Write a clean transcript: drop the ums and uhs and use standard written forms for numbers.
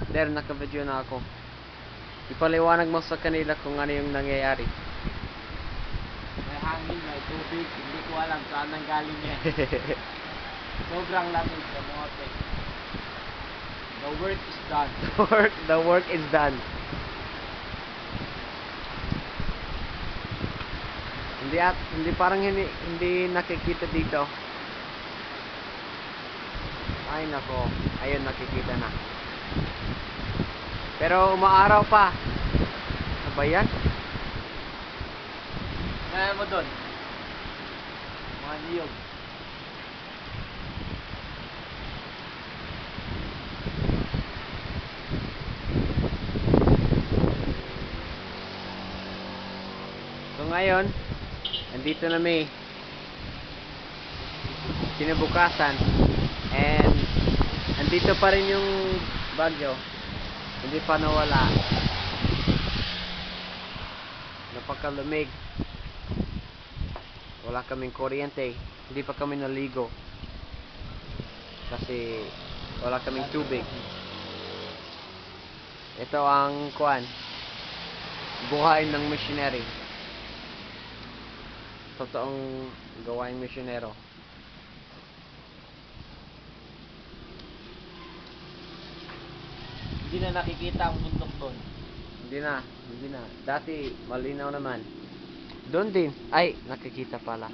Der, naka-video na ako. Ipaliwanag mo sa kanila kung ano yung nangyayari. May hangin, may tubig, hindi ko alam saan nang galing yan. Sobrang lamig sa mote. The work is done. The work is done. Hindi parang hindi nakikita dito. Ay nako, ayun nakikita na. Pero umaaraw pa. Ano ba yan? Kaya mo doon. Mga niyog. So ngayon, nandito na may kinabukasan and nandito pa rin yung bagyo. Hindi pa nawala. Napakalamig. Wala kaming kuryente. Hindi pa kami naligo. Kasi wala kaming tubig. Ito ang kuan. Buhay ng missionary. Totoong gawaing misyonero. Hindi na nakikita ang bundok doon. Hindi na. Dati malinaw naman. Doon din. Ay, nakikita pala.